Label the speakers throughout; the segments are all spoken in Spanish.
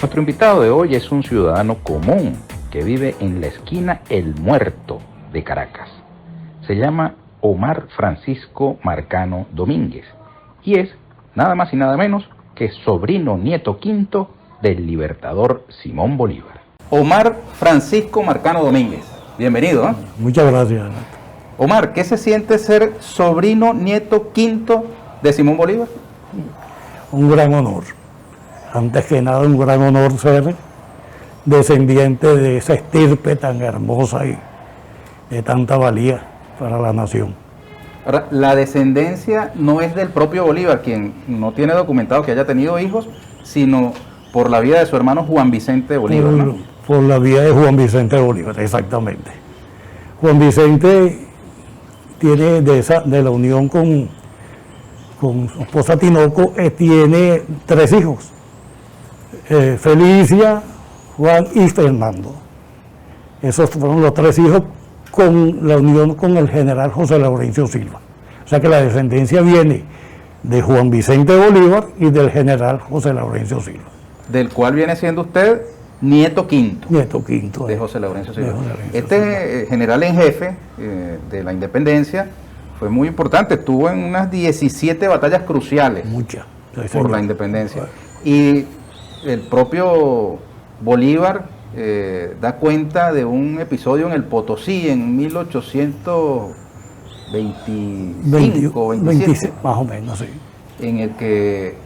Speaker 1: Nuestro invitado de hoy es un ciudadano común que vive en la esquina El Muerto de Caracas. Se llama Omar Francisco Marcano Domínguez y es nada más y nada menos que sobrino nieto quinto del libertador Simón Bolívar. Omar Francisco Marcano Domínguez, bienvenido.
Speaker 2: Muchas gracias.
Speaker 1: Omar, ¿qué se siente ser sobrino nieto quinto de Simón Bolívar?
Speaker 2: Un gran honor. Antes que nada, un gran honor ser descendiente de esa estirpe tan hermosa y de tanta valía para la nación.
Speaker 1: Ahora, la descendencia no es del propio Bolívar, quien no tiene documentado que haya tenido hijos, sino por la vida de su hermano Juan Vicente Bolívar, ¿no?
Speaker 2: Por la vida de Juan Vicente Bolívar, exactamente. Juan Vicente tiene de la unión con su esposa Tinoco, tiene 3 hijos. Felicia, Juan y Fernando. Esos fueron los 3 hijos con la unión con el general José Laurencio Silva. O sea que la descendencia viene de Juan Vicente Bolívar y del general José Laurencio Silva.
Speaker 1: Del cual viene siendo usted nieto quinto.
Speaker 2: Nieto quinto.
Speaker 1: De José Laurencio Silva. Este general en jefe de la independencia fue muy importante. Estuvo en unas 17 batallas cruciales.
Speaker 2: Muchas.
Speaker 1: Por la independencia. Y el propio Bolívar da cuenta de un episodio en el Potosí en 1825 27,
Speaker 2: más o menos, sí.
Speaker 1: En el que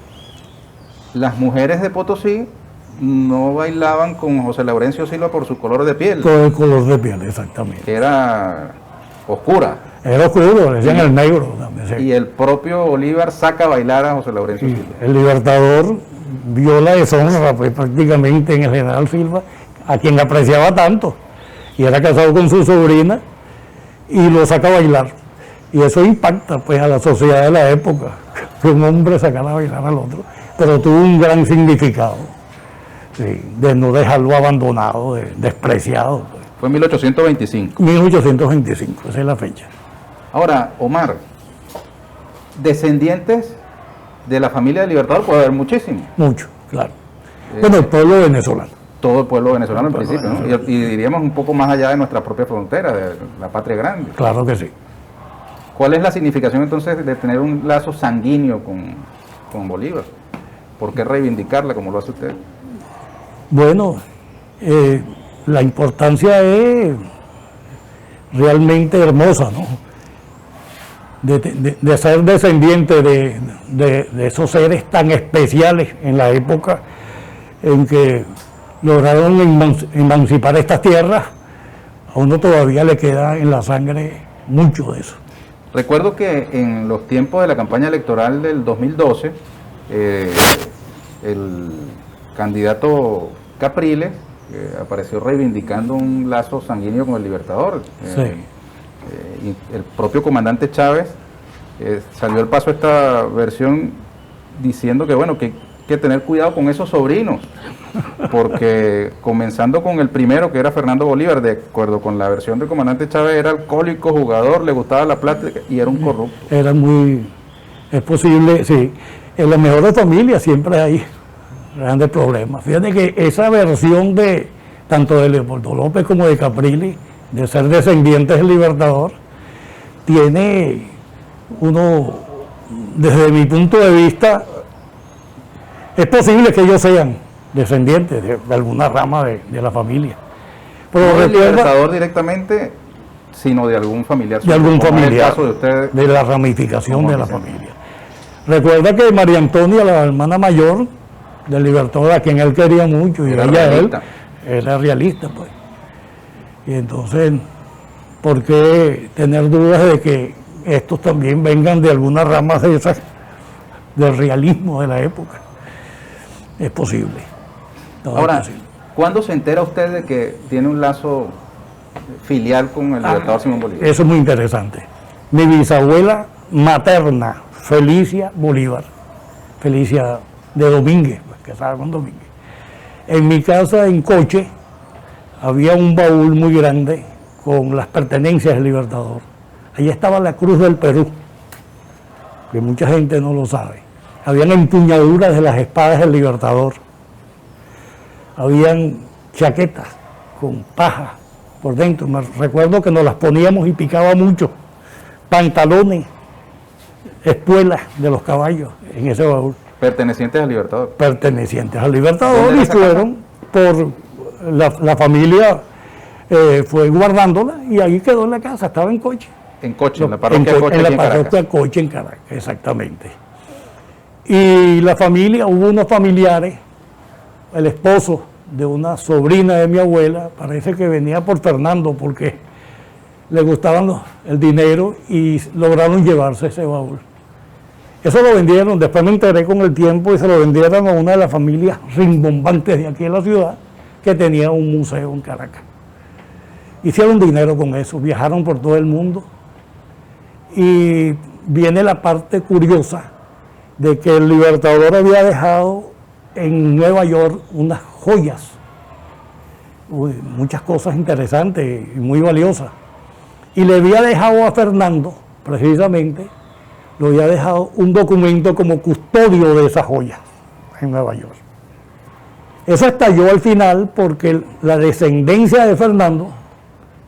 Speaker 1: las mujeres de Potosí no bailaban con José Laurencio Silva por su color de piel.
Speaker 2: Por el color de piel, exactamente.
Speaker 1: Que era oscura.
Speaker 2: Era oscuro, le decían el negro también. Sí.
Speaker 1: Y el propio Bolívar saca a bailar a José Laurencio Silva.
Speaker 2: El libertador vio la deshonra pues, prácticamente en el general Silva, a quien apreciaba tanto, y era casado con su sobrina, y lo saca a bailar. Y eso impacta pues a la sociedad de la época, que un hombre sacara a bailar al otro, pero tuvo un gran significado, sí, de no dejarlo abandonado, despreciado. Pues.
Speaker 1: Fue en 1825.
Speaker 2: 1825, esa es la fecha.
Speaker 1: Ahora, Omar, descendientes de la familia del Libertador puede haber muchísimos.
Speaker 2: Mucho, claro. Bueno, el pueblo venezolano.
Speaker 1: Todo el pueblo venezolano en principio, ¿no? Y diríamos un poco más allá de nuestra propia frontera, de la patria grande.
Speaker 2: Claro que sí.
Speaker 1: ¿Cuál es la significación entonces de tener un lazo sanguíneo con Bolívar? ¿Por qué reivindicarla como lo hace usted?
Speaker 2: Bueno, la importancia es realmente hermosa, ¿no? De ser descendiente de esos seres tan especiales en la época en que lograron emancipar estas tierras. A uno todavía le queda en la sangre mucho de eso.
Speaker 1: Recuerdo que en los tiempos de la campaña electoral del 2012, el candidato Capriles apareció reivindicando un lazo sanguíneo con el Libertador.
Speaker 2: Sí.
Speaker 1: Y el propio comandante Chávez salió al paso esta versión diciendo que bueno, que hay que tener cuidado con esos sobrinos, porque comenzando con el primero, que era Fernando Bolívar, de acuerdo con la versión del comandante Chávez, era alcohólico, jugador, le gustaba la plata y era un corrupto.
Speaker 2: Era es posible, sí, en las mejores familias siempre hay grandes problemas. Fíjate que esa versión de tanto de Leopoldo López como de Capriles, de ser descendientes del Libertador, tiene uno, desde mi punto de vista, es posible que ellos sean descendientes de alguna rama de la familia. Pero
Speaker 1: no del Libertador directamente, sino de algún familiar.
Speaker 2: De algún familiar,
Speaker 1: el caso de usted,
Speaker 2: de la ramificación de la familia. Recuerda que María Antonia, la hermana mayor del Libertador, a quien él quería mucho, y ella realista. Era realista, pues. Y entonces, ¿por qué tener dudas de que estos también vengan de alguna rama de esas, del realismo de la época? Es posible.
Speaker 1: Ahora, ¿cuándo se entera usted de que tiene un lazo filial con el Libertador Simón Bolívar?
Speaker 2: Eso es muy interesante. Mi bisabuela materna, Felicia Bolívar, Felicia de Domínguez, casada con Domínguez. En mi casa, en Coche, había un baúl muy grande con las pertenencias del Libertador. Allí estaba la Cruz del Perú, que mucha gente no lo sabe. Habían empuñaduras de las espadas del Libertador. habían chaquetas con paja por dentro. Me recuerdo que nos las poníamos y picaba mucho. Pantalones, espuelas de los caballos en ese baúl.
Speaker 1: Pertenecientes al Libertador.
Speaker 2: Pertenecientes al Libertador y fueron por la familia fue guardándola y ahí quedó en la casa, estaba en Coche.
Speaker 1: En Coche, en la parroquia Coche.
Speaker 2: En la parroquia Coche en Caracas, exactamente. Y la familia, hubo unos familiares, el esposo de una sobrina de mi abuela, parece que venía por Fernando porque le gustaban el dinero y lograron llevarse ese baúl. Eso lo vendieron, después me enteré con el tiempo y se lo vendieron a una de las familias rimbombantes de aquí en la ciudad que tenía un museo en Caracas. Hicieron dinero con eso, viajaron por todo el mundo y viene la parte curiosa de que el Libertador había dejado en Nueva York unas joyas, muchas cosas interesantes y muy valiosas. Y le había dejado a Fernando, precisamente, le había dejado un documento como custodio de esas joyas en Nueva York. Eso estalló al final porque la descendencia de Fernando,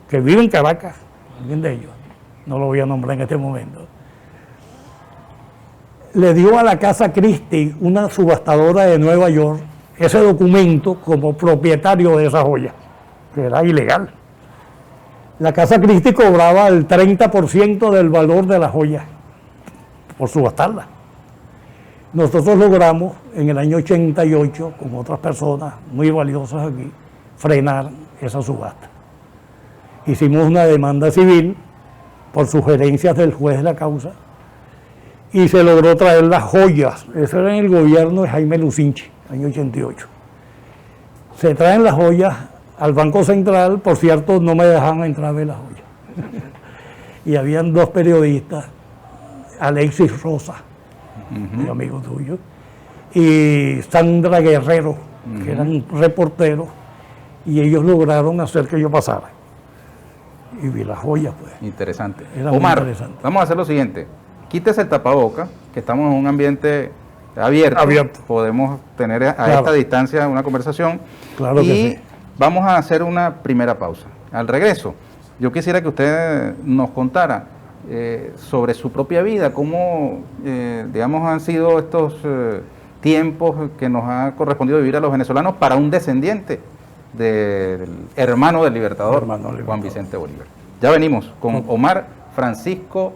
Speaker 2: que vive en Caracas, alguien de ellos, no lo voy a nombrar en este momento, le dio a la Casa Christie, una subastadora de Nueva York, ese documento como propietario de esa joya, que era ilegal. La Casa Christie cobraba el 30% del valor de la joya por subastarla. Nosotros logramos en el año 88, con otras personas muy valiosas aquí, frenar esa subasta. Hicimos una demanda civil por sugerencias del juez de la causa y se logró traer las joyas. Eso era en el gobierno de Jaime Lucinchi, año 88. Se traen las joyas al Banco Central, por cierto, no me dejaban entrar a ver las joyas. Y habían dos periodistas, Alexis Rosa, mi amigo tuyo, y Sandra Guerrero, que eran reporteros, y ellos lograron hacer que yo pasara. Y vi las joyas, pues.
Speaker 1: Interesante.
Speaker 2: Era
Speaker 1: Omar,
Speaker 2: muy interesante.
Speaker 1: vamos a hacer lo siguiente. Quítese el tapaboca, que estamos en un ambiente abierto. Podemos tener a esta distancia una conversación.
Speaker 2: Claro que sí.
Speaker 1: Vamos a hacer una primera pausa. Al regreso, yo quisiera que usted nos contara sobre su propia vida, cómo, digamos, han sido estos tiempos que nos ha correspondido vivir a los venezolanos para un descendiente del hermano del Libertador, Juan Vicente Bolívar. Ya venimos con Omar Francisco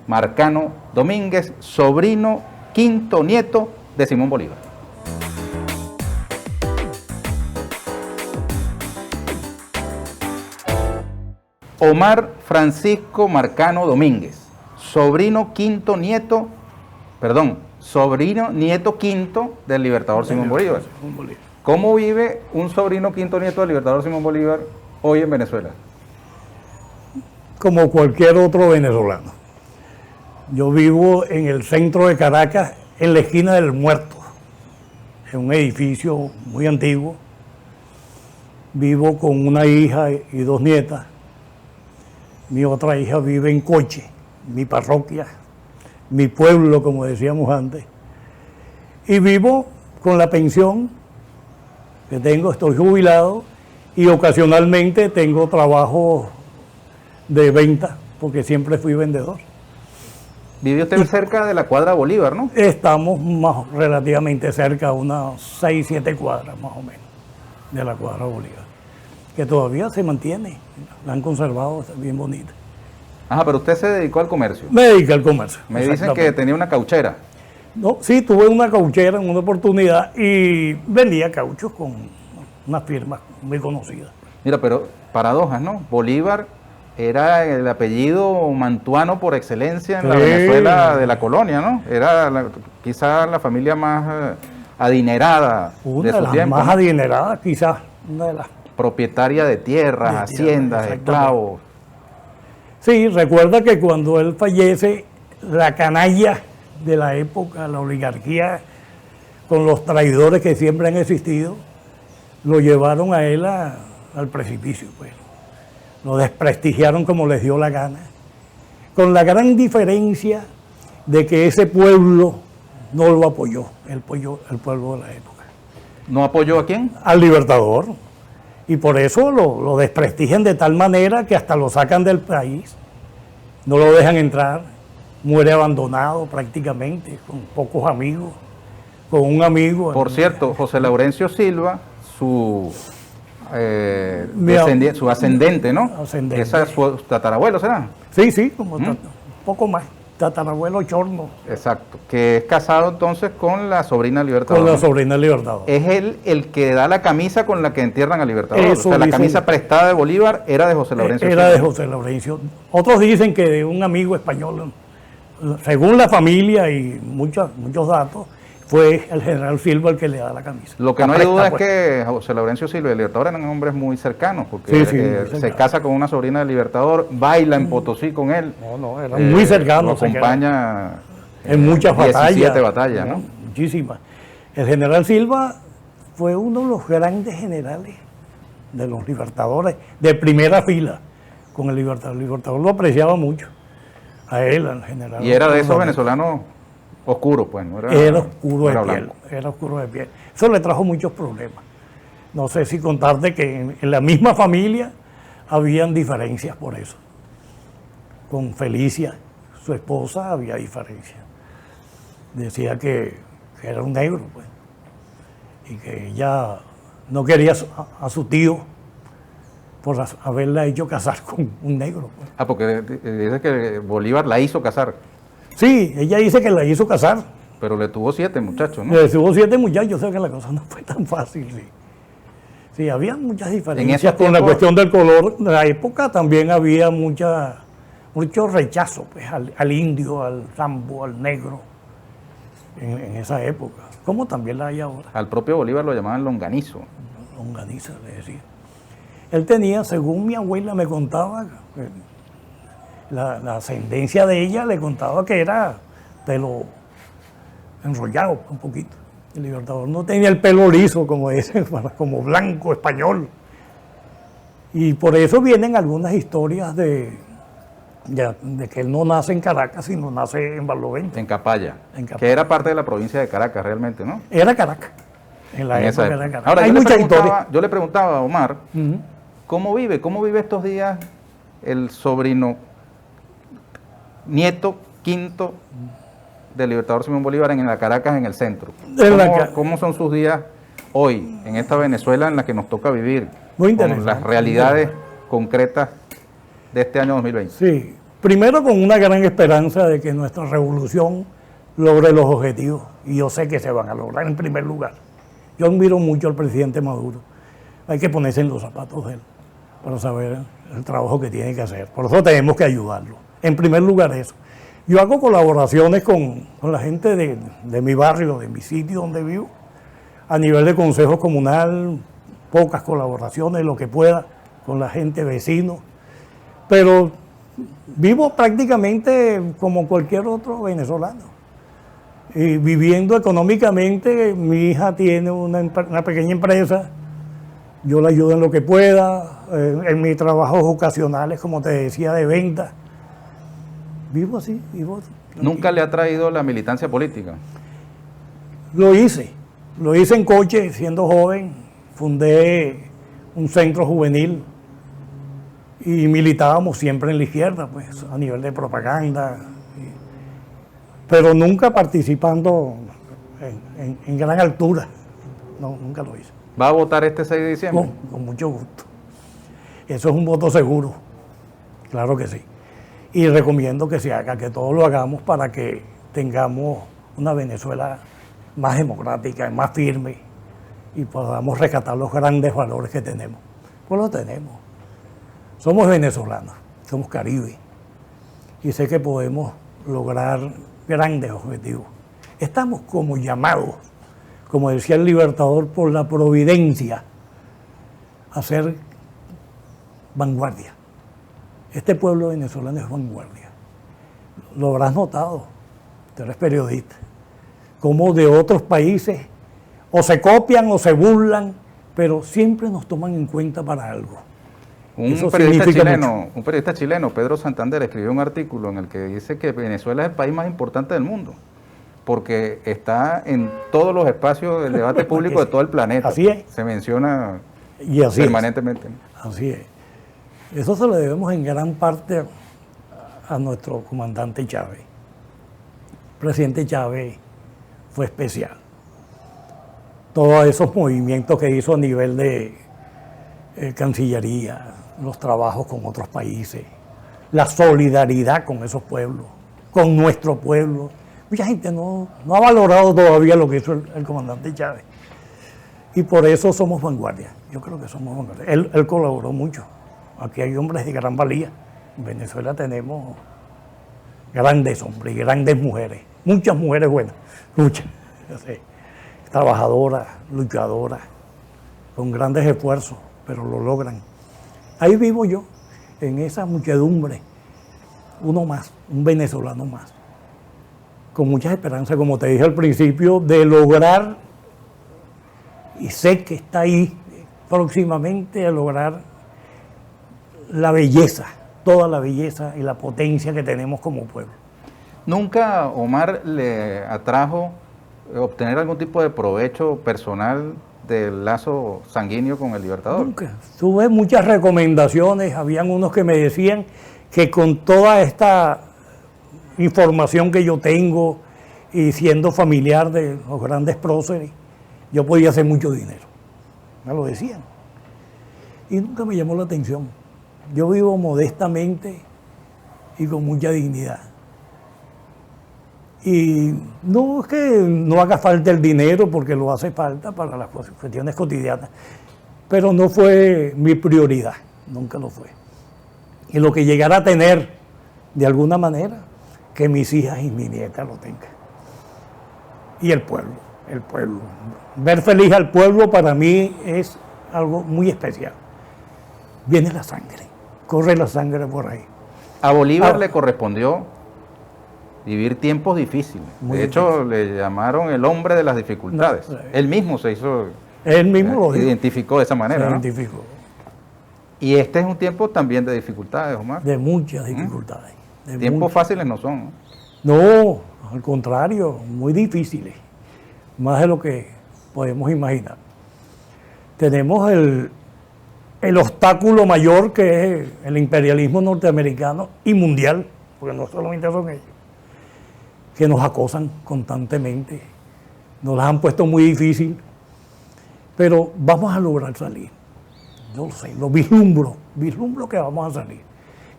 Speaker 1: Marcano Domínguez, sobrino, quinto nieto de Simón Bolívar. Omar Francisco Marcano Domínguez, sobrino nieto quinto del Libertador Simón Bolívar. ¿Cómo vive un sobrino quinto nieto del Libertador Simón Bolívar hoy en Venezuela?
Speaker 2: Como cualquier otro venezolano. Yo vivo en el centro de Caracas, en la esquina del Muerto, en un edificio muy antiguo. Vivo con una hija y dos nietas. Mi otra hija vive en Coche, mi parroquia, mi pueblo, como decíamos antes. Y vivo con la pensión que tengo, estoy jubilado y ocasionalmente tengo trabajo de venta, porque siempre fui vendedor.
Speaker 1: Vive usted cerca de la cuadra Bolívar, ¿no?
Speaker 2: Estamos relativamente cerca, unas 6, 7 cuadras más o menos, de la cuadra Bolívar, que todavía se mantiene, la han conservado, está bien bonita.
Speaker 1: Ajá, pero usted se dedicó al comercio.
Speaker 2: Me dediqué al comercio.
Speaker 1: Me dicen que tenía una cauchera.
Speaker 2: No, sí, tuve una cauchera en una oportunidad y vendía cauchos con unas firmas muy conocidas.
Speaker 1: Mira, pero paradojas, ¿no? Bolívar era el apellido mantuano por excelencia en la Venezuela de la colonia, ¿no? Era quizás la familia más adinerada
Speaker 2: una
Speaker 1: de su
Speaker 2: las
Speaker 1: tiempo.
Speaker 2: Más adineradas, quizás, una de las...
Speaker 1: Propietaria de tierras, haciendas, esclavos.
Speaker 2: Sí, recuerda que cuando él fallece, la canalla de la época, la oligarquía, con los traidores que siempre han existido, lo llevaron a él al precipicio, pues. Lo desprestigiaron como les dio la gana, con la gran diferencia de que ese pueblo no lo apoyó, el pueblo de la época.
Speaker 1: ¿No apoyó a quién?
Speaker 2: Al Libertador. Y por eso lo desprestigian de tal manera que hasta lo sacan del país, no lo dejan entrar, muere abandonado prácticamente, con pocos amigos, con un amigo.
Speaker 1: Por cierto, José Laurencio Silva, su ascendente, ¿no?
Speaker 2: Ascendente.
Speaker 1: Esa es su tatarabuelo, ¿será?
Speaker 2: Sí, como un poco más, tatarabuelo Chorno.
Speaker 1: Exacto, que es casado entonces con la sobrina Libertador.
Speaker 2: Con la sobrina Libertador.
Speaker 1: Es él el que da la camisa con la que entierran a Libertador.
Speaker 2: Eso
Speaker 1: o sea, la
Speaker 2: dicen,
Speaker 1: camisa prestada de Bolívar era de José Laurencio
Speaker 2: Era
Speaker 1: Silva.
Speaker 2: de José Laurencio. Otros dicen que de un amigo español, según la familia y muchos datos, fue el general Silva el que le da la camisa.
Speaker 1: Lo que no hay duda es que José Laurencio Silva y el Libertador eran hombres muy cercanos, porque
Speaker 2: muy
Speaker 1: se
Speaker 2: cercanos.
Speaker 1: casa con una sobrina del Libertador, baila en Potosí con él.
Speaker 2: No, eran muy cercanos.
Speaker 1: Lo acompaña
Speaker 2: en muchas
Speaker 1: 17
Speaker 2: batallas.
Speaker 1: batallas, ¿no?
Speaker 2: Muchísimas. El general Silva fue uno de los grandes generales de los Libertadores, de primera fila con el Libertador. El Libertador lo apreciaba mucho, a él, al general.
Speaker 1: Y era de esos venezolanos oscuro, pues, no era,
Speaker 2: era oscuro de piel,
Speaker 1: blanco.
Speaker 2: era oscuro de piel. Eso le trajo muchos problemas. No sé si contarte que en la misma familia habían diferencias por eso. Con Felicia, su esposa, había diferencias. Decía que era un negro, pues, y que ella no quería a su tío por haberla hecho casar con un negro, pues.
Speaker 1: Ah, porque dice que Bolívar la hizo casar.
Speaker 2: Sí, ella dice que la hizo casar.
Speaker 1: Pero le tuvo 7 muchachos, ¿no?
Speaker 2: Le tuvo 7 muchachos, o sea que la cosa no fue tan fácil, sí. Sí, había muchas diferencias con la cuestión del color. En la época también había mucho rechazo, pues, al indio, al sambo, al negro, en esa época, como también la hay ahora.
Speaker 1: Al propio Bolívar lo llamaban longanizo.
Speaker 2: Longaniza, le decía. Él tenía, según mi abuela me contaba, la ascendencia de ella le contaba que era pelo enrollado un poquito. El Libertador no tenía el pelo liso, como dicen, como blanco español. Y por eso vienen algunas historias de que él no nace en Caracas, sino nace en Barlovento.
Speaker 1: En Capaya, que era parte de la provincia de Caracas realmente, ¿no?
Speaker 2: Era Caracas. En la época era Caracas.
Speaker 1: Ahora,
Speaker 2: hay mucha historia.
Speaker 1: Yo le preguntaba a Omar, ¿cómo vive estos días el sobrino, nieto, quinto del Libertador Simón Bolívar en la Caracas, en el centro? ¿Cómo son sus días hoy, en esta Venezuela en la que nos toca vivir?
Speaker 2: Muy interesante.
Speaker 1: Con las realidades concretas de este año 2020.
Speaker 2: Sí, primero con una gran esperanza de que nuestra revolución logre los objetivos, y yo sé que se van a lograr en primer lugar. Yo admiro mucho al presidente Maduro. Hay que ponerse en los zapatos de él para saber el trabajo que tiene que hacer. Por eso tenemos que ayudarlo. En primer lugar eso. Yo hago colaboraciones con la gente de mi barrio, de mi sitio donde vivo, a nivel de consejo comunal, pocas colaboraciones, lo que pueda, con la gente, vecinos, pero vivo prácticamente como cualquier otro venezolano. Y viviendo económicamente, mi hija tiene una pequeña empresa, yo la ayudo en lo que pueda, en mis trabajos ocasionales, como te decía, de venta. Vivo así, vivo así.
Speaker 1: ¿Nunca le ha traído la militancia política?
Speaker 2: Lo hice en Coche, siendo joven, fundé un centro juvenil y militábamos siempre en la izquierda, pues, a nivel de propaganda, pero nunca participando en gran altura. No, nunca lo hice.
Speaker 1: ¿Va a votar este 6 de diciembre?
Speaker 2: Con mucho gusto. Eso es un voto seguro, claro que sí. Y recomiendo que se haga, que todos lo hagamos para que tengamos una Venezuela más democrática, más firme, y podamos rescatar los grandes valores que tenemos. Pues lo tenemos. Somos venezolanos, somos Caribe, y sé que podemos lograr grandes objetivos. Estamos como llamados, como decía el Libertador, por la providencia, a ser vanguardia. Este pueblo venezolano es vanguardia. Lo habrás notado, tú eres periodista, como de otros países o se copian o se burlan, pero siempre nos toman en cuenta para algo.
Speaker 1: Un periodista chileno, Pedro Santander, escribió un artículo en el que dice que Venezuela es el país más importante del mundo. porque está en todos los espacios del debate público de todo el planeta.
Speaker 2: Así es.
Speaker 1: Se menciona
Speaker 2: Y así
Speaker 1: permanentemente.
Speaker 2: Así es. Eso se lo debemos en gran parte a nuestro comandante Chávez. El presidente Chávez fue especial. Todos esos movimientos que hizo a nivel de Cancillería, los trabajos con otros países, la solidaridad con esos pueblos, con nuestro pueblo. Mucha gente no ha valorado todavía lo que hizo el comandante Chávez. Y por eso somos vanguardia. Yo creo que somos vanguardia. Él colaboró mucho. Aquí hay hombres de gran valía. En Venezuela tenemos grandes hombres y grandes mujeres. Muchas mujeres buenas. Muchas. Sí. Trabajadoras, luchadoras, con grandes esfuerzos, pero lo logran. Ahí vivo yo, en esa muchedumbre. Uno más, un venezolano más. Con muchas esperanzas, como te dije al principio, de lograr, y sé que está ahí próximamente, a lograr la belleza, toda la belleza y la potencia que tenemos como pueblo.
Speaker 1: ¿Nunca Omar le atrajo obtener algún tipo de provecho personal del lazo sanguíneo con el Libertador?
Speaker 2: Nunca. Tuve muchas recomendaciones, habían unos que me decían que con toda esta información que yo tengo y siendo familiar de los grandes próceres, yo podía hacer mucho dinero. Me lo decían. Y nunca me llamó la atención. Yo vivo modestamente y con mucha dignidad. Y no es que no haga falta el dinero, porque lo hace falta para las cuestiones cotidianas, pero no fue mi prioridad, nunca lo fue. Y lo que llegara a tener, de alguna manera, que mis hijas y mi nieta lo tengan. Y el pueblo. Ver feliz al pueblo para mí es algo muy especial. Viene la sangre, corre la sangre por ahí.
Speaker 1: A Bolívar le correspondió vivir tiempos difíciles. De hecho, le llamaron el hombre de las dificultades. Él mismo se hizo...
Speaker 2: Él mismo lo
Speaker 1: identificó de esa manera, ¿no?
Speaker 2: Identificó.
Speaker 1: Y este es un tiempo también de dificultades, Omar.
Speaker 2: De muchas dificultades.
Speaker 1: Tiempos fáciles no son.
Speaker 2: No, al contrario, muy difíciles. Más de lo que podemos imaginar. Tenemos el obstáculo mayor, que es el imperialismo norteamericano y mundial, porque no solamente son ellos, que nos acosan constantemente, nos las han puesto muy difícil, pero vamos a lograr salir. Yo lo sé, lo vislumbro que vamos a salir.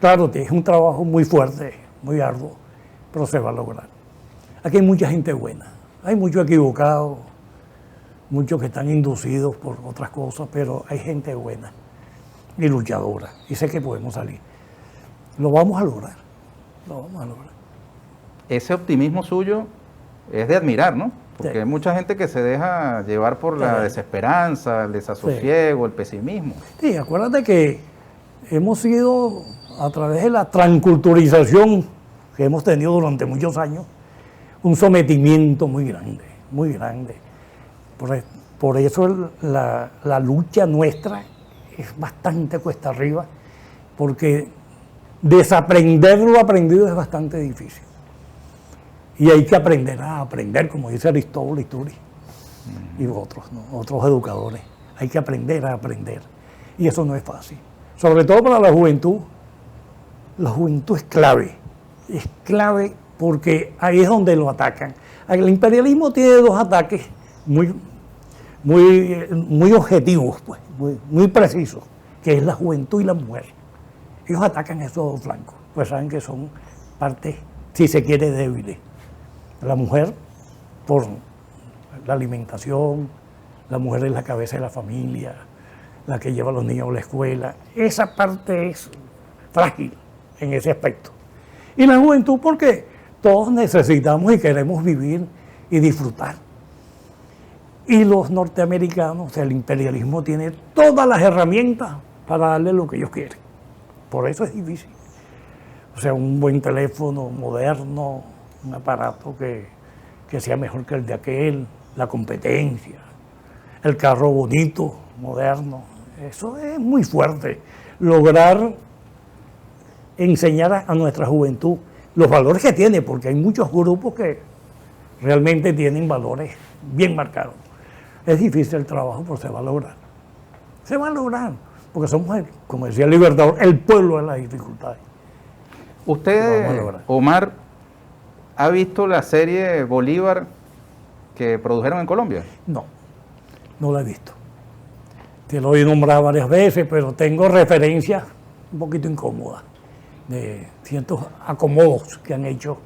Speaker 2: Claro, es un trabajo muy fuerte, muy arduo, pero se va a lograr. Aquí hay mucha gente buena, hay muchos equivocados, muchos que están inducidos por otras cosas, pero hay gente buena y luchadora, y sé que podemos salir. Lo vamos a lograr, lo vamos a lograr.
Speaker 1: Ese optimismo suyo es de admirar, ¿no? Porque hay mucha gente que se deja llevar por la desesperanza, el desasosiego, el pesimismo.
Speaker 2: Sí, acuérdate que hemos sido, a través de la transculturización que hemos tenido durante muchos años, un sometimiento muy grande, muy grande. Por eso la lucha nuestra es bastante cuesta arriba, porque desaprender lo aprendido es bastante difícil. Y hay que aprender a aprender, como dice Aristóbulo y otros, ¿no? Otros educadores. Hay que aprender a aprender. Y eso no es fácil. Sobre todo para la juventud. La juventud es clave. Es clave porque ahí es donde lo atacan. El imperialismo tiene dos ataques muy objetivos, pues, muy precisos, que es la juventud y la mujer. Ellos atacan esos dos flancos, pues saben que son partes, si se quiere, débiles. La mujer, por la alimentación, la mujer es la cabeza de la familia, la que lleva a los niños a la escuela. Esa parte es frágil en ese aspecto. Y la juventud, porque todos necesitamos y queremos vivir y disfrutar. Y los norteamericanos, el imperialismo tiene todas las herramientas para darle lo que ellos quieren. Por eso es difícil. O sea, un buen teléfono moderno, un aparato que sea mejor que el de aquel, la competencia, el carro bonito, moderno. Eso es muy fuerte. Lograr enseñar a nuestra juventud los valores que tiene, porque hay muchos grupos que realmente tienen valores bien marcados. Es difícil el trabajo, pero se va a lograr. Se va a lograr, porque somos, como decía el Libertador, el pueblo de las dificultades.
Speaker 1: Usted, Omar, ¿ha visto la serie Bolívar que produjeron en Colombia?
Speaker 2: No, no la he visto. Te lo he nombrado varias veces, pero tengo referencias un poquito incómodas de ciertos acomodos que han hecho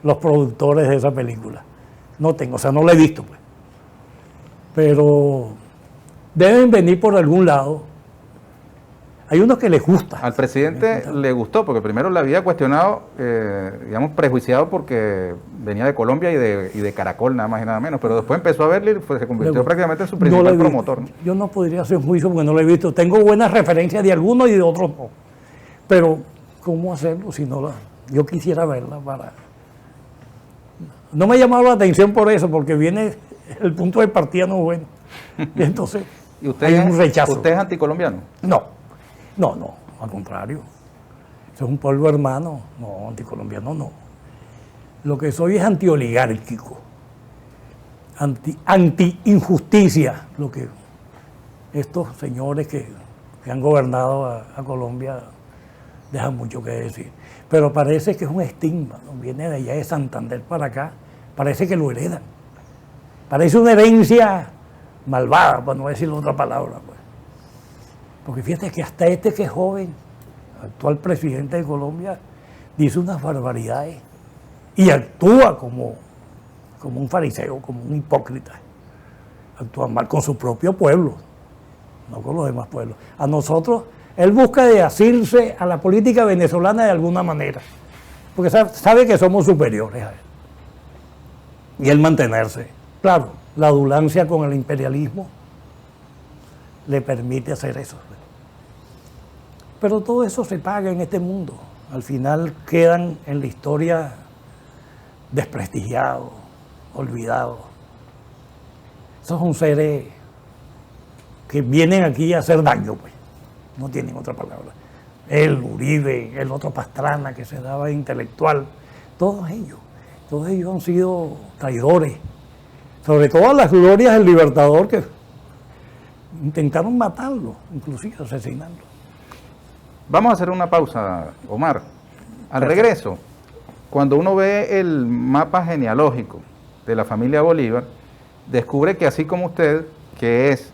Speaker 2: los productores de esa película. No tengo, o sea, no la he visto, pues. Pero deben venir por algún lado. Hay unos que les gusta.
Speaker 1: Al presidente le gustó, porque primero la había cuestionado, digamos, prejuiciado porque venía de Colombia y de Caracol, nada más y nada menos, pero después empezó a verle y se convirtió prácticamente en su principal promotor, ¿no?
Speaker 2: Yo no podría hacer un juicio porque no lo he visto. Tengo buenas referencias de algunos y de otros no. Pero, ¿cómo hacerlo si no la...? Yo quisiera verla para... No me ha llamado la atención por eso, porque viene el punto de partida no es bueno. Y entonces
Speaker 1: ¿Y usted
Speaker 2: hay un rechazo.
Speaker 1: ¿Usted es anticolombiano?
Speaker 2: No, al contrario. Soy un pueblo hermano, no, anticolombiano no. Lo que soy es antioligárquico, anti-injusticia, lo que estos señores que han gobernado a Colombia dejan mucho que decir. Pero parece que es un estigma, ¿no? Viene de allá de Santander para acá, parece que lo heredan. Parece una herencia malvada, para no decir otra palabra, pues. Porque fíjate que hasta este que es joven, actual presidente de Colombia, dice unas barbaridades y actúa como un fariseo, como un hipócrita. Actúa mal con su propio pueblo, no con los demás pueblos. A nosotros, él busca de asirse a la política venezolana de alguna manera, porque sabe que somos superiores a él. Y él mantenerse. Claro, la adulancia con el imperialismo le permite hacer eso. Pero todo eso se paga en este mundo. Al final quedan en la historia desprestigiados, olvidados. Esos son seres que vienen aquí a hacer daño, pues. No tienen otra palabra. El Uribe, el otro Pastrana que se daba de intelectual, todos ellos han sido traidores. Sobre todo a las glorias del Libertador, que intentaron matarlo, inclusive asesinarlo.
Speaker 1: Vamos a hacer una pausa, Omar. Al regreso, cuando uno ve el mapa genealógico de la familia Bolívar, descubre que así como usted, que es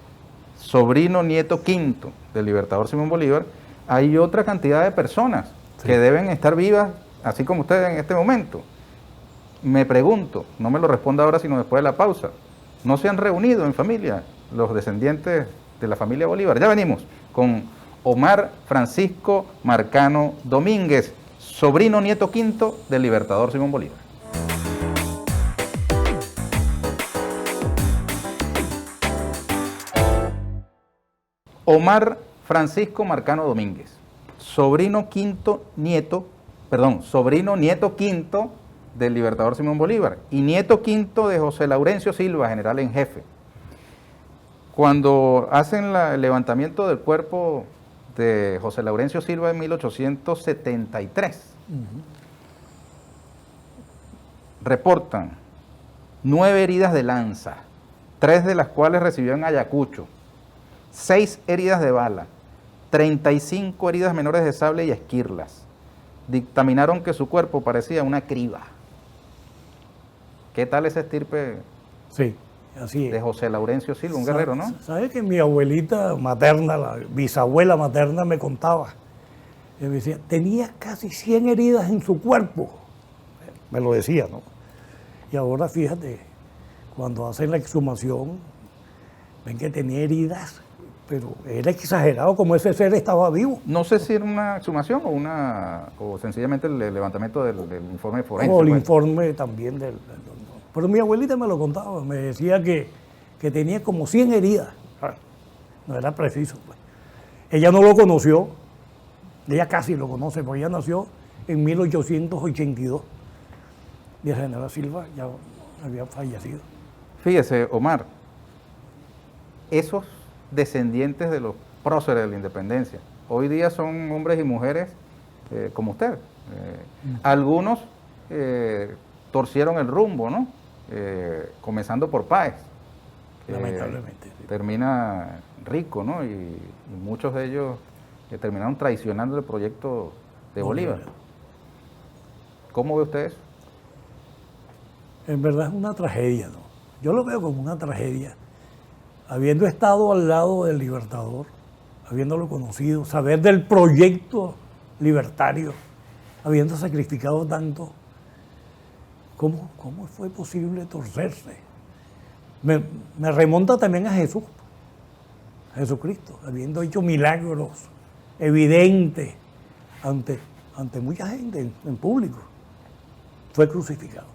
Speaker 1: sobrino nieto quinto del Libertador Simón Bolívar, hay otra cantidad de personas que deben estar vivas, así como usted en este momento. Me pregunto, no me lo responda ahora sino después de la pausa, ¿no se han reunido en familia los descendientes de la familia Bolívar? Ya venimos con Omar Francisco Marcano Domínguez, sobrino nieto quinto del Libertador Simón Bolívar. Omar Francisco Marcano Domínguez, sobrino nieto quinto del Libertador Simón Bolívar y nieto quinto de José Laurencio Silva, general en jefe. Cuando hacen el levantamiento del cuerpo de José Laurencio Silva en 1873, reportan 9 heridas de lanza, 3 de las cuales recibió en Ayacucho, 6 heridas de bala, 35 heridas menores de sable y esquirlas. Dictaminaron que su cuerpo parecía una criba. ¿Qué tal esa estirpe?
Speaker 2: Sí, así es.
Speaker 1: De José Laurencio Silva, un guerrero, ¿no?
Speaker 2: ¿Sabes que mi abuelita materna, la bisabuela materna, me contaba? Me decía, tenía casi 100 heridas en su cuerpo. Me lo decía, ¿no? Y ahora fíjate, cuando hacen la exhumación, ven que tenía heridas, pero era exagerado como ese ser estaba vivo.
Speaker 1: No sé si era una exhumación o sencillamente el levantamiento del informe forense.
Speaker 2: O el informe también pero mi abuelita me lo contaba, me decía que tenía como 100 heridas. No era preciso, pues. Ella no lo conoció, ella casi lo conoce, porque ella nació en 1882. Y el general Silva ya había fallecido.
Speaker 1: Fíjese, Omar, esos descendientes de los próceres de la independencia, hoy día son hombres y mujeres como usted. Algunos torcieron el rumbo, ¿no? comenzando por Páez, que
Speaker 2: Lamentablemente. Sí.
Speaker 1: termina rico, ¿no? Y muchos de ellos terminaron traicionando el proyecto de Bolívar. ¿Cómo ve usted eso?
Speaker 2: En verdad es una tragedia, ¿no? Yo lo veo como una tragedia. Habiendo estado al lado del Libertador, habiéndolo conocido, saber del proyecto libertario, habiendo sacrificado tanto, ¿cómo fue posible torcerse? Me remonta también a Jesús, a Jesucristo, habiendo hecho milagros evidentes ante mucha gente en público, fue crucificado.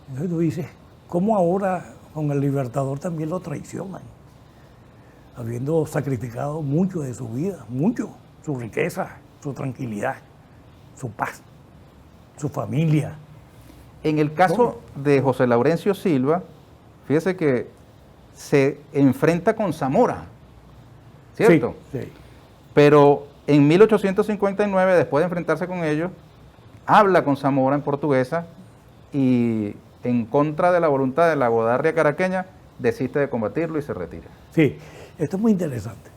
Speaker 2: Entonces tú dices, ¿cómo ahora con el Libertador también lo traicionan? Habiendo sacrificado mucho de su vida, mucho, su riqueza, su tranquilidad, su paz, su familia.
Speaker 1: En el caso de José Laurencio Silva, fíjese que se enfrenta con Zamora, ¿cierto?
Speaker 2: Sí, sí.
Speaker 1: Pero en 1859, después de enfrentarse con ellos, habla con Zamora en portuguesa y en contra de la voluntad de la Guardia caraqueña, desiste de combatirlo y se retira.
Speaker 2: Sí, esto es muy interesante.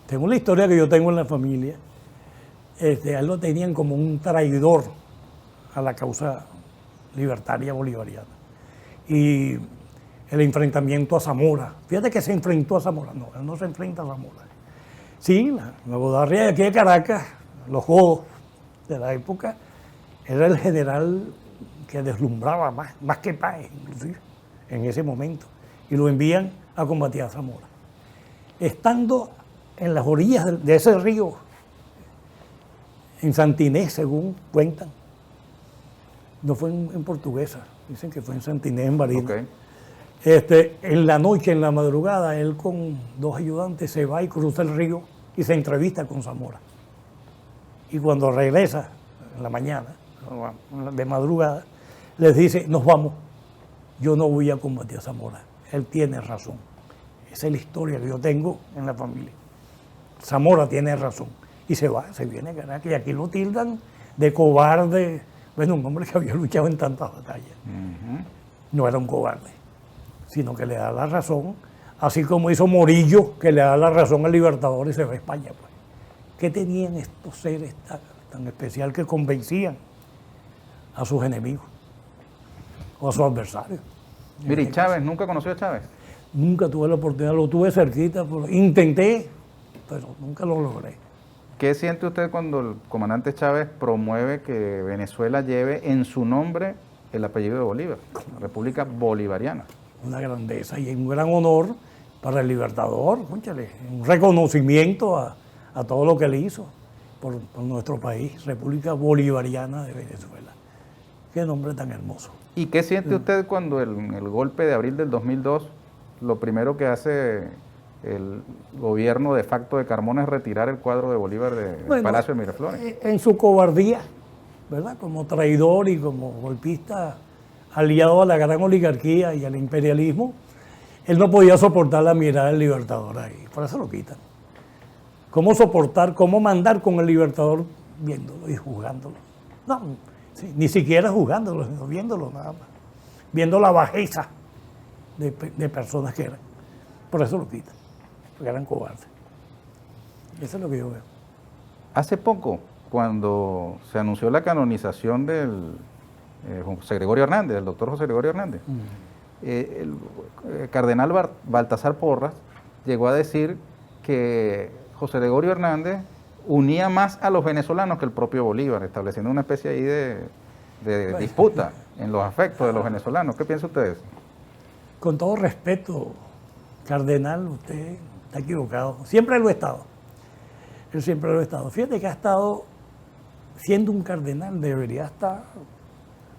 Speaker 2: Según la historia que yo tengo en la familia, a él lo tenían como un traidor a la causa libertaria bolivariana. Y el enfrentamiento a Zamora, fíjate que se enfrentó a Zamora, no, él no se enfrenta a Zamora. Sí, la Guardia de aquí de Caracas, los jodos de la época, era el general que deslumbraba más que Páez, inclusive, en ese momento, y lo envían a combatir a Zamora. Estando en las orillas de ese río, en Santinés, según cuentan, no fue en Portuguesa, dicen que fue en Santinés, en Barinas.
Speaker 1: Okay.
Speaker 2: En la noche, en la madrugada, él con 2 ayudantes se va y cruza el río y se entrevista con Zamora. Y cuando regresa en la mañana, de madrugada, les dice, nos vamos, yo no voy a combatir a Zamora, él tiene razón. Esa es la historia que yo tengo en la familia. Zamora tiene razón. Y se va, se viene a Caracas, y aquí lo tildan de cobarde. Bueno, un hombre que había luchado en tantas batallas. No era un cobarde, sino que le da la razón, así como hizo Morillo, que le da la razón al Libertador y se va a España. Pues. ¿Qué tenían estos seres tan especial que convencían a sus enemigos o a sus adversarios?
Speaker 1: Mire, ¿y Chávez? ¿Nunca conoció a Chávez?
Speaker 2: Nunca tuve la oportunidad, lo tuve cerquita, intenté, pero nunca lo logré.
Speaker 1: ¿Qué siente usted cuando el comandante Chávez promueve que Venezuela lleve en su nombre el apellido de Bolívar, la República Bolivariana?
Speaker 2: Una grandeza y un gran honor para el Libertador, escúchale, un reconocimiento a todo lo que él hizo por nuestro país, República Bolivariana de Venezuela. Qué nombre tan hermoso.
Speaker 1: ¿Y qué siente usted cuando en el golpe de abril del 2002, lo primero que hace el gobierno de facto de Carmona es retirar el cuadro de Bolívar del Palacio de Miraflores?
Speaker 2: En su cobardía, ¿verdad? Como traidor y como golpista aliado a la gran oligarquía y al imperialismo, él no podía soportar la mirada del Libertador ahí, por eso lo quitan. ¿Cómo soportar, cómo mandar con el Libertador viéndolo y juzgándolo? No, sí, ni siquiera juzgándolo, sino viéndolo nada más. Viendo la bajeza de personas que eran. Por eso lo quitan, porque eran cobardes. Eso es lo que yo veo.
Speaker 1: Hace poco, cuando se anunció la canonización del José Gregorio Hernández, del doctor José Gregorio Hernández, el cardenal Baltasar Porras llegó a decir que José Gregorio Hernández unía más a los venezolanos que el propio Bolívar, estableciendo una especie ahí de disputa en los afectos de los venezolanos. ¿Qué piensa usted de eso?
Speaker 2: Con todo respeto, cardenal, usted está equivocado. Siempre lo ha estado. Él siempre lo ha estado. Fíjate que ha estado, siendo un cardenal, debería estar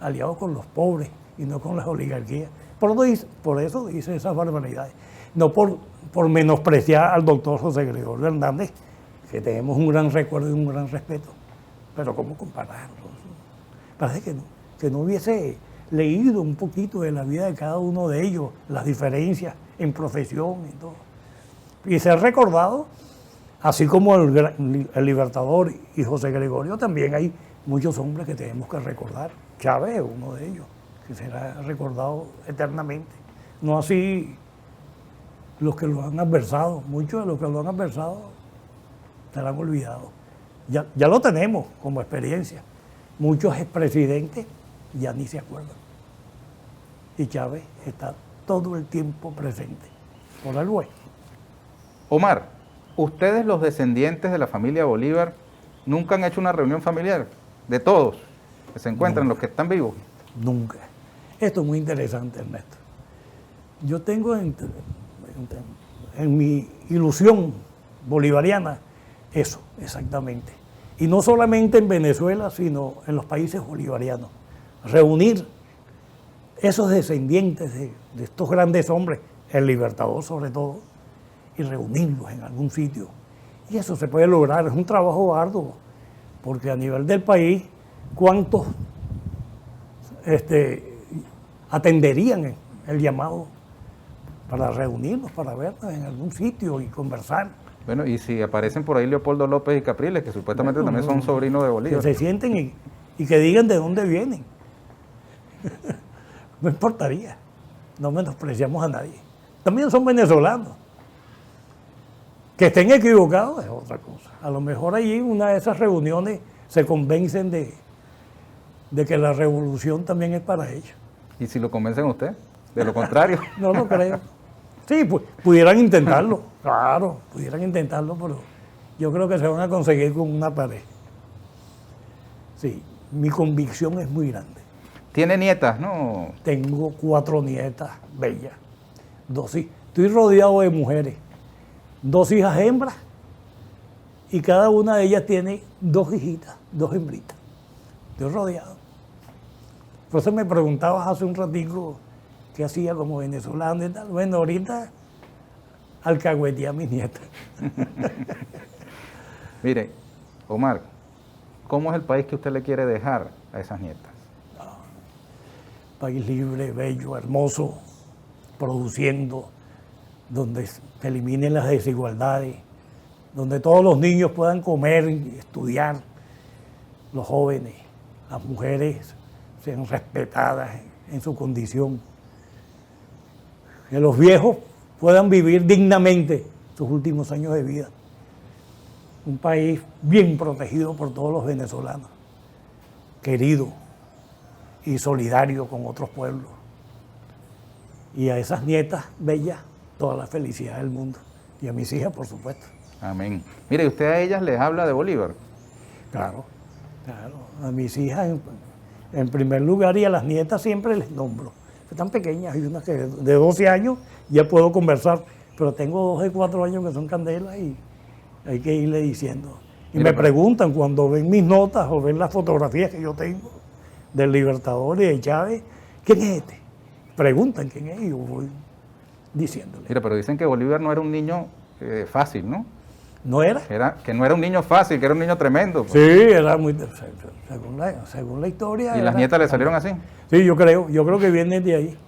Speaker 2: aliado con los pobres y no con las oligarquías. Por eso dice esas barbaridades. No por menospreciar al doctor José Gregorio Hernández, que tenemos un gran recuerdo y un gran respeto. Pero ¿cómo compararlo? Parece que no hubiese leído un poquito de la vida de cada uno de ellos, las diferencias en profesión y todo. Y ser recordado, así como el Libertador y José Gregorio, también hay muchos hombres que tenemos que recordar. Chávez es uno de ellos. que será recordado eternamente. No así los que lo han adversado, muchos de los que lo han adversado estarán olvidados. Ya lo tenemos como experiencia. Muchos expresidentes ya ni se acuerdan. Y Chávez está todo el tiempo presente por el güey.
Speaker 1: Omar, ustedes los descendientes de la familia Bolívar nunca han hecho una reunión familiar de todos que se encuentran, los que están vivos.
Speaker 2: Nunca. Esto es muy interesante, Ernesto. Yo tengo en mi ilusión bolivariana eso, exactamente. Y no solamente en Venezuela, sino en los países bolivarianos. Reunir esos descendientes de estos grandes hombres, el Libertador sobre todo, y reunirlos en algún sitio. Y eso se puede lograr, es un trabajo arduo, porque a nivel del país, ¿cuántos atenderían el llamado para reunirnos, para vernos en algún sitio y conversar?
Speaker 1: Bueno, y si aparecen por ahí Leopoldo López y Capriles, que supuestamente también son sobrinos de Bolívar.
Speaker 2: Que se sienten y que digan de dónde vienen. No importaría, no menospreciamos a nadie. También son venezolanos. Que estén equivocados es otra cosa. A lo mejor allí en una de esas reuniones se convencen de que la revolución también es para ellos.
Speaker 1: ¿Y si lo convencen a usted? De lo contrario.
Speaker 2: No lo creo. Sí, pues, pudieran intentarlo, claro, pudieran intentarlo, pero yo creo que se van a conseguir con una pared. Sí, mi convicción es muy grande.
Speaker 1: ¿Tiene nietas, no?
Speaker 2: Tengo 4 nietas bellas, 2 hijas. Estoy rodeado de mujeres, 2 hijas hembras, y cada una de ellas tiene 2 hijitas, 2 hembritas. Estoy rodeado. Por eso me preguntabas hace un ratico qué hacía como venezolano y tal. Bueno, ahorita alcahueteé a mis nietas.
Speaker 1: Mire, Omar, ¿cómo es el país que usted le quiere dejar a esas nietas?
Speaker 2: País libre, bello, hermoso, produciendo, donde se eliminen las desigualdades, donde todos los niños puedan comer y estudiar, los jóvenes, las mujeres sean respetadas en su condición, que los viejos puedan vivir dignamente sus últimos años de vida. Un país bien protegido por todos los venezolanos, querido y solidario con otros pueblos. Y a esas nietas bellas, toda la felicidad del mundo. Y a mis hijas, por supuesto.
Speaker 1: Amén. Mire, usted a ellas les habla de Bolívar.
Speaker 2: Claro, claro. A mis hijas en primer lugar y a las nietas siempre les nombro. Están pequeñas, hay unas que de 12 años ya puedo conversar, pero tengo 2 de 4 años que son candelas y hay que irle diciendo. Y me preguntan cuando ven mis notas o ven las fotografías que yo tengo del Libertador y de Chávez, ¿quién es este? Preguntan quién es y yo voy diciéndole.
Speaker 1: Mira, pero dicen que Bolívar no era un niño fácil, ¿no?
Speaker 2: ¿No era?
Speaker 1: Que no era un niño fácil, que era un niño tremendo.
Speaker 2: Pues. Sí, era muy... Según la historia...
Speaker 1: ¿Y las nietas le salieron así?
Speaker 2: Sí, yo creo que viene de ahí.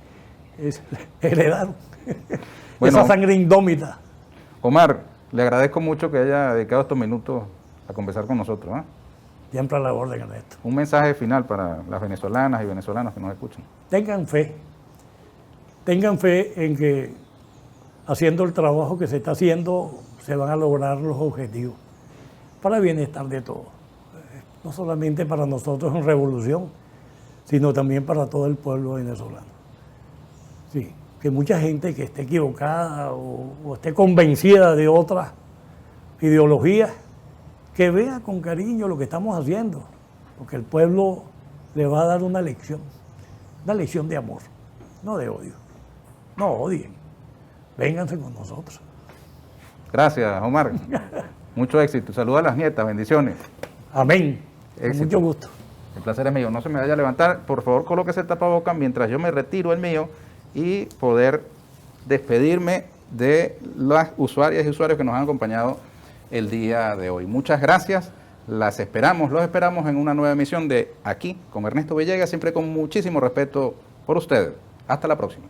Speaker 2: Heredaron.
Speaker 1: Bueno,
Speaker 2: esa sangre indómita.
Speaker 1: Omar, le agradezco mucho que haya dedicado estos minutos a conversar con nosotros.
Speaker 2: Siempre a la orden, Ernesto.
Speaker 1: Un mensaje final para las venezolanas y venezolanos que nos escuchan.
Speaker 2: Tengan fe en que haciendo el trabajo que se está haciendo se van a lograr los objetivos para el bienestar de todos. No solamente para nosotros en revolución, sino también para todo el pueblo venezolano. Sí, que mucha gente que esté equivocada o esté convencida de otras ideologías, que vea con cariño lo que estamos haciendo, porque el pueblo le va a dar una lección de amor, no de odio. No odien, vénganse con nosotros.
Speaker 1: Gracias, Omar. Mucho éxito. Saludos a las nietas, bendiciones.
Speaker 2: Amén.
Speaker 1: Éxito.
Speaker 2: Mucho gusto.
Speaker 1: El placer es mío. No se me vaya a levantar. Por favor, colóquese el tapabocas mientras yo me retiro el mío y poder despedirme de las usuarias y usuarios que nos han acompañado el día de hoy. Muchas gracias. Los esperamos en una nueva emisión de Aquí con Ernesto Villegas, siempre con muchísimo respeto por ustedes. Hasta la próxima.